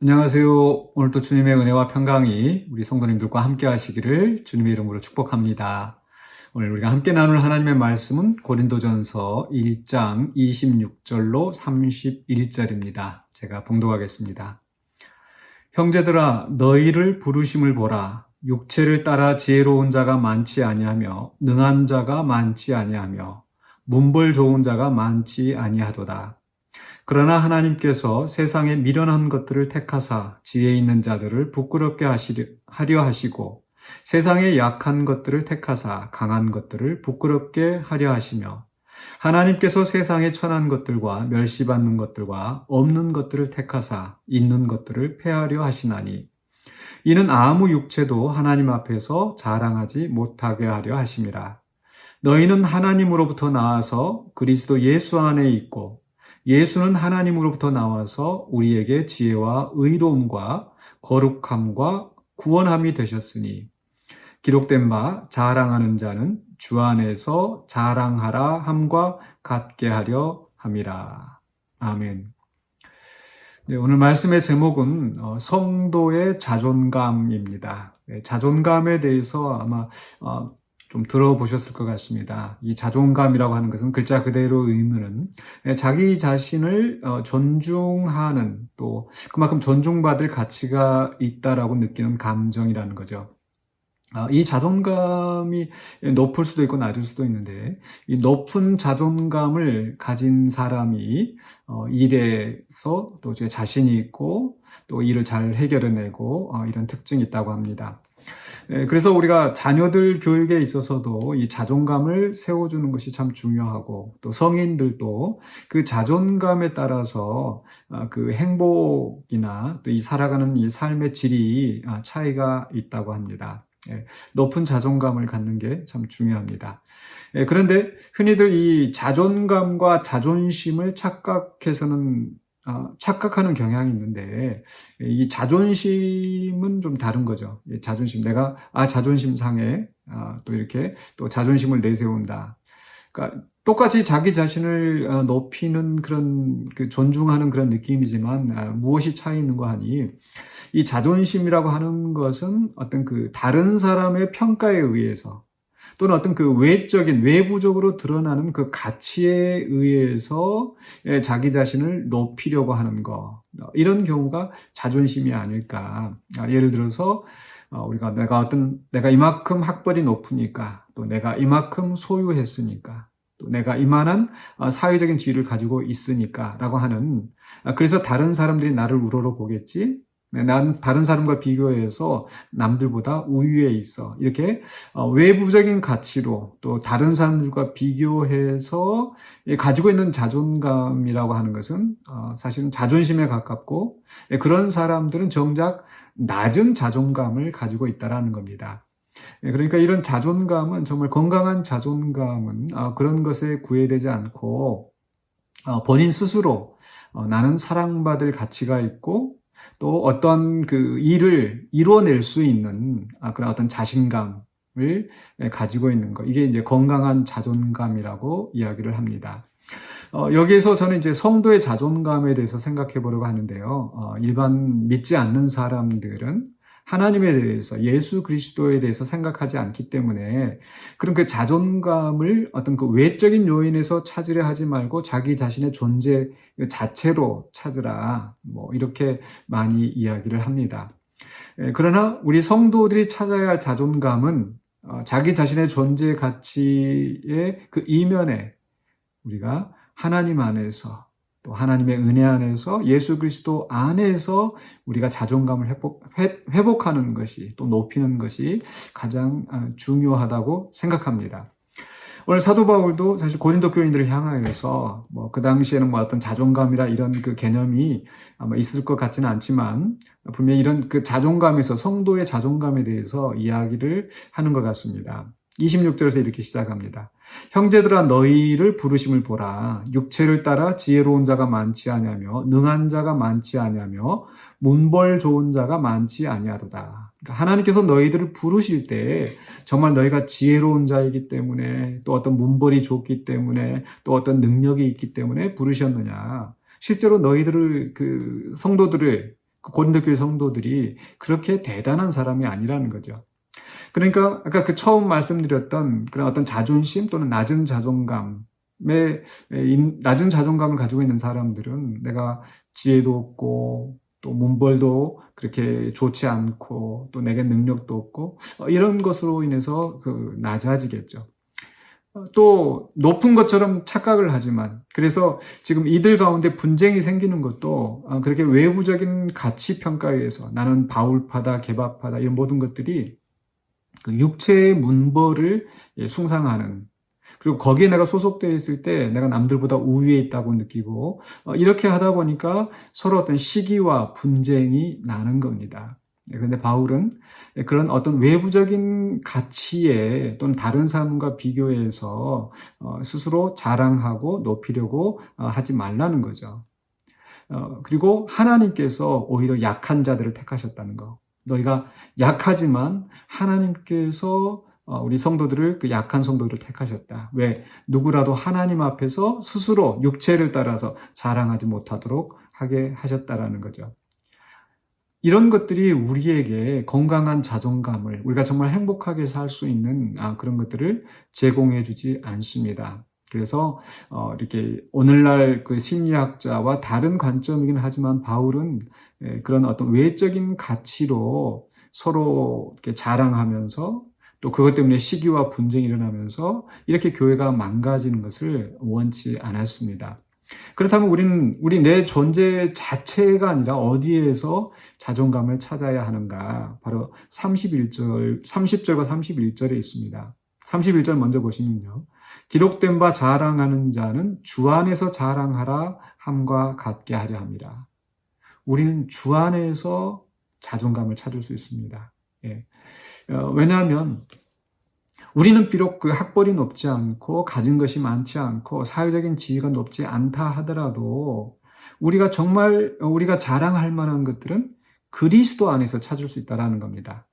안녕하세요. 오늘도 주님의 은혜와 평강이 우리 성도님들과 함께 하시기를 주님의 이름으로 축복합니다. 오늘 우리가 함께 나눌 하나님의 말씀은 고린도전서 1장 26절로 31절입니다. 제가 봉독하겠습니다. 형제들아, 너희를 부르심을 보라. 육체를 따라 지혜로운 자가 많지 아니하며 능한 자가 많지 아니하며 문벌 좋은 자가 많지 아니하도다. 그러나 하나님께서 세상에 미련한 것들을 택하사 지혜 있는 자들을 부끄럽게 하려 하시고 세상에 약한 것들을 택하사 강한 것들을 부끄럽게 하려 하시며 하나님께서 세상에 천한 것들과 멸시받는 것들과 없는 것들을 택하사 있는 것들을 폐하려 하시나니 이는 아무 육체도 하나님 앞에서 자랑하지 못하게 하려 하심이라. 너희는 하나님으로부터 나와서 그리스도 예수 안에 있고 예수는 하나님으로부터 나와서 우리에게 지혜와 의로움과 거룩함과 구원함이 되셨으니 기록된 바 자랑하는 자는 주 안에서 자랑하라 함과 같게 하려 함이라. 아멘. 네, 오늘 말씀의 제목은 성도의 자존감입니다. 네, 자존감에 대해서 아마 좀 들어보셨을 것 같습니다. 이 자존감이라고 하는 것은 글자 그대로 의미는 자기 자신을 존중하는, 또 그만큼 존중받을 가치가 있다라고 느끼는 감정이라는 거죠. 이 자존감이 높을 수도 있고 낮을 수도 있는데, 이 높은 자존감을 가진 사람이 일에서 또 제 자신이 있고 또 일을 잘 해결해내고 이런 특징이 있다고 합니다. 그래서 우리가 자녀들 교육에 있어서도 이 자존감을 세워주는 것이 참 중요하고, 또 성인들도 그 자존감에 따라서 그 행복이나 또 이 살아가는 이 삶의 질이 차이가 있다고 합니다. 높은 자존감을 갖는 게 참 중요합니다. 그런데 흔히들 이 자존감과 자존심을 착각하는 경향이 있는데, 이 자존심은 좀 다른 거죠. 자존심, 내가 자존심 상해, 또 이렇게 또 자존심을 내세운다. 그러니까 똑같이 자기 자신을 높이는 그런 존중하는 그런 느낌이지만 무엇이 차이 있는가 하니, 이 자존심이라고 하는 것은 어떤 다른 사람의 평가에 의해서, 또는 어떤 외부적으로 드러나는 그 가치에 의해서 자기 자신을 높이려고 하는 거, 이런 경우가 자존심이 아닐까. 예를 들어서 우리가 내가 이만큼 학벌이 높으니까, 또 내가 이만큼 소유했으니까, 또 내가 이만한 사회적인 지위를 가지고 있으니까 라고 하는, 그래서 다른 사람들이 나를 우러러 보겠지, 난 다른 사람과 비교해서 남들보다 우위에 있어, 이렇게 외부적인 가치로 또 다른 사람들과 비교해서 가지고 있는 자존감이라고 하는 것은 사실은 자존심에 가깝고, 그런 사람들은 정작 낮은 자존감을 가지고 있다는 겁니다. 그러니까 이런 자존감은, 정말 건강한 자존감은 그런 것에 구애되지 않고 본인 스스로 나는 사랑받을 가치가 있고, 또 어떤 일을 이루어낼 수 있는 그런 어떤 자신감을 가지고 있는 것, 이게 이제 건강한 자존감이라고 이야기를 합니다. 여기에서 저는 이제 성도의 자존감에 대해서 생각해 보려고 하는데요. 일반 믿지 않는 사람들은 하나님에 대해서, 예수 그리스도에 대해서 생각하지 않기 때문에 그런 자존감을 어떤 외적인 요인에서 찾으려 하지 말고 자기 자신의 존재 자체로 찾으라, 이렇게 많이 이야기를 합니다. 그러나 우리 성도들이 찾아야 할 자존감은 자기 자신의 존재 가치의 그 이면에 우리가 하나님 안에서, 또 하나님의 은혜 안에서, 예수 그리스도 안에서 우리가 자존감을 회복하는 것이, 또 높이는 것이 가장 중요하다고 생각합니다. 오늘 사도 바울도 사실 고린도 교인들을 향하여서 그 당시에는 어떤 자존감이라 이런 개념이 아마 있을 것 같지는 않지만, 분명히 이런 자존감에서, 성도의 자존감에 대해서 이야기를 하는 것 같습니다. 26절에서 이렇게 시작합니다. 형제들아, 너희를 부르심을 보라. 육체를 따라 지혜로운 자가 많지 아니하며 능한 자가 많지 아니하며 문벌 좋은 자가 많지 아니하도다. 그러니까 하나님께서 너희들을 부르실 때 정말 너희가 지혜로운 자이기 때문에, 또 어떤 문벌이 좋기 때문에, 또 어떤 능력이 있기 때문에 부르셨느냐. 실제로 너희들을, 성도들을 그 고린도 교회 성도들이 그렇게 대단한 사람이 아니라는 거죠. 그러니까 아까 그 처음 말씀드렸던 그런 어떤 자존심 또는 낮은 자존감을 가지고 있는 사람들은 내가 지혜도 없고 또 문벌도 그렇게 좋지 않고 또 내게 능력도 없고 이런 것으로 인해서 낮아지겠죠. 또 높은 것처럼 착각을 하지만 그래서 지금 이들 가운데 분쟁이 생기는 것도 그렇게 외부적인 가치 평가에 의해서 나는 바울파다 개바파다 이런 모든 것들이 그 육체의 문벌을 숭상하는 그리고 거기에 내가 소속되어 있을 때 내가 남들보다 우위에 있다고 느끼고 이렇게 하다 보니까 서로 어떤 시기와 분쟁이 나는 겁니다. 그런데 바울은 그런 어떤 외부적인 가치에 또는 다른 사람과 비교해서 스스로 자랑하고 높이려고 하지 말라는 거죠. 그리고 하나님께서 오히려 약한 자들을 택하셨다는 거. 너희가 약하지만 하나님께서 우리 성도들을 그 약한 성도들을 택하셨다. 왜? 누구라도 하나님 앞에서 스스로 육체를 따라서 자랑하지 못하도록 하게 하셨다라는 거죠. 이런 것들이 우리에게 건강한 자존감을 우리가 정말 행복하게 살 수 있는 그런 것들을 제공해 주지 않습니다. 그래서 이렇게 오늘날 그 심리학자와 다른 관점이긴 하지만 바울은 그런 어떤 외적인 가치로 서로 이렇게 자랑하면서 또 그것 때문에 시기와 분쟁이 일어나면서 이렇게 교회가 망가지는 것을 원치 않았습니다. 그렇다면 우리는 내 존재 자체가 아니라 어디에서 자존감을 찾아야 하는가? 바로 30절과 31절에 있습니다. 31절 먼저 보시면요. 기록된 바 자랑하는 자는 주 안에서 자랑하라 함과 같게 하려 합니다. 우리는 주 안에서 자존감을 찾을 수 있습니다. 예. 왜냐하면 우리는 비록 그 학벌이 높지 않고 가진 것이 많지 않고 사회적인 지위가 높지 않다 하더라도 우리가 정말 우리가 자랑할 만한 것들은 그리스도 안에서 찾을 수 있다는 겁니다.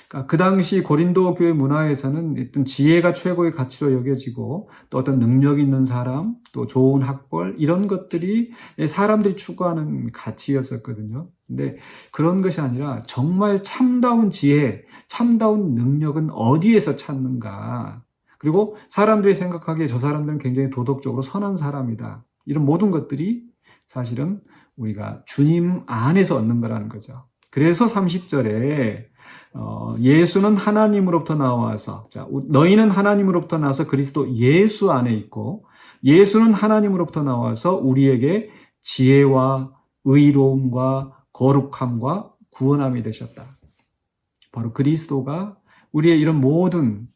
그러니까 그 당시 고린도 교회 문화에서는 어떤 지혜가 최고의 가치로 여겨지고 또 어떤 능력 있는 사람, 또 좋은 학벌 이런 것들이 사람들이 추구하는 가치였었거든요. 근데 그런 것이 아니라 정말 참다운 지혜, 참다운 능력은 어디에서 찾는가? 그리고 사람들이 생각하기에 저 사람들은 굉장히 도덕적으로 선한 사람이다. 이런 모든 것들이 사실은 우리가 주님 안에서 얻는 거라는 거죠. 그래서 30절에 예수는 하나님으로부터 나와서 너희는 하나님으로부터 나와서 그리스도 예수 안에 있고 예수는 하나님으로부터 나와서 우리에게 지혜와 의로움과 거룩함과 구원함이 되셨다. 바로 그리스도가 우리의 이런 모든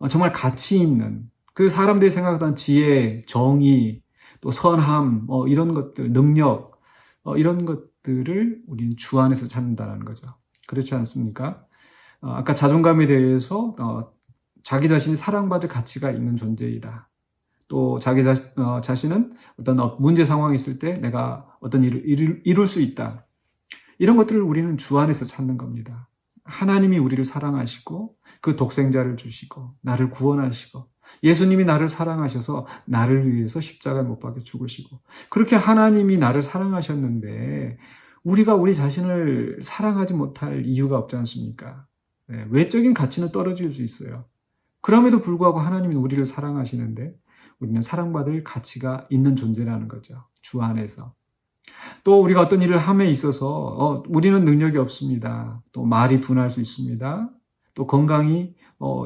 정말 가치 있는 그 사람들이 생각하던 지혜, 정의, 또 선함 이런 것들, 능력 이런 것들을 우리는 주 안에서 찾는다는 거죠. 그렇지 않습니까? 아까 자존감에 대해서 자기 자신이 사랑받을 가치가 있는 존재이다. 또 자기 자신은 어떤 문제 상황이 있을 때 내가 어떤 일을 이룰 수 있다. 이런 것들을 우리는 주 안에서 찾는 겁니다. 하나님이 우리를 사랑하시고 그 독생자를 주시고 나를 구원하시고 예수님이 나를 사랑하셔서 나를 위해서 십자가에 못 박혀 죽으시고 그렇게 하나님이 나를 사랑하셨는데 우리가 우리 자신을 사랑하지 못할 이유가 없지 않습니까? 네, 외적인 가치는 떨어질 수 있어요. 그럼에도 불구하고 하나님이 우리를 사랑하시는데 우리는 사랑받을 가치가 있는 존재라는 거죠. 주 안에서. 또 우리가 어떤 일을 함에 있어서 우리는 능력이 없습니다. 또 말이 둔할 수 있습니다. 또 건강이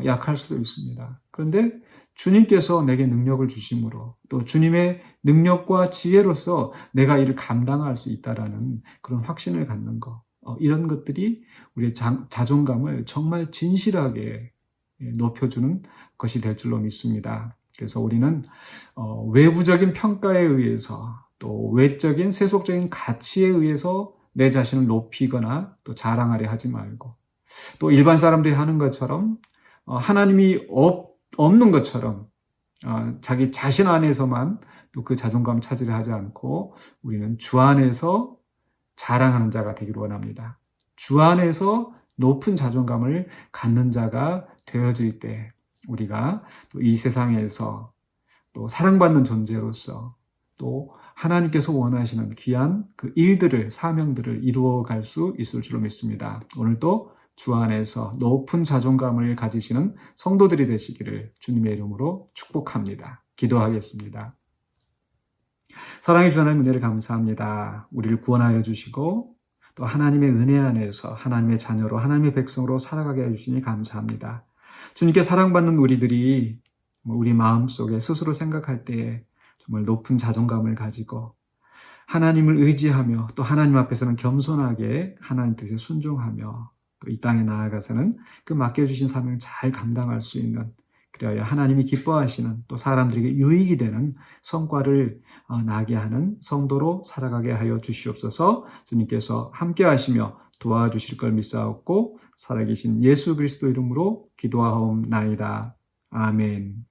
약할 수도 있습니다. 그런데 주님께서 내게 능력을 주심으로 또 주님의 능력과 지혜로서 내가 이를 감당할 수 있다라는 그런 확신을 갖는 것. 이런 것들이 우리의 자존감을 정말 진실하게 높여주는 것이 될 줄로 믿습니다. 그래서 우리는 외부적인 평가에 의해서 또 외적인 세속적인 가치에 의해서 내 자신을 높이거나 또 자랑하려 하지 말고 또 일반 사람들이 하는 것처럼 하나님이 없는 것처럼 자기 자신 안에서만 또 그 자존감 찾으려 하지 않고 우리는 주 안에서 자랑하는 자가 되기를 원합니다. 주 안에서 높은 자존감을 갖는 자가 되어질 때 우리가 또 이 세상에서 또 사랑받는 존재로서 또 하나님께서 원하시는 귀한 그 일들을, 사명들을 이루어갈 수 있을 줄로 믿습니다. 오늘도 주 안에서 높은 자존감을 가지시는 성도들이 되시기를 주님의 이름으로 축복합니다. 기도하겠습니다. 사랑해 주 하나님 은혜를 감사합니다. 우리를 구원하여 주시고 또 하나님의 은혜 안에서 하나님의 자녀로 하나님의 백성으로 살아가게 해주시니 감사합니다. 주님께 사랑받는 우리들이 우리 마음속에 스스로 생각할 때에 정말 높은 자존감을 가지고 하나님을 의지하며 또 하나님 앞에서는 겸손하게 하나님 뜻에 순종하며 또 이 땅에 나아가서는 그 맡겨주신 사명을 잘 감당할 수 있는, 그리하여 하나님이 기뻐하시는 또 사람들에게 유익이 되는 성과를 나게 하는 성도로 살아가게 하여 주시옵소서. 주님께서 함께 하시며 도와주실 걸 믿사옵고 살아계신 예수 그리스도 이름으로 기도하옵나이다. 아멘.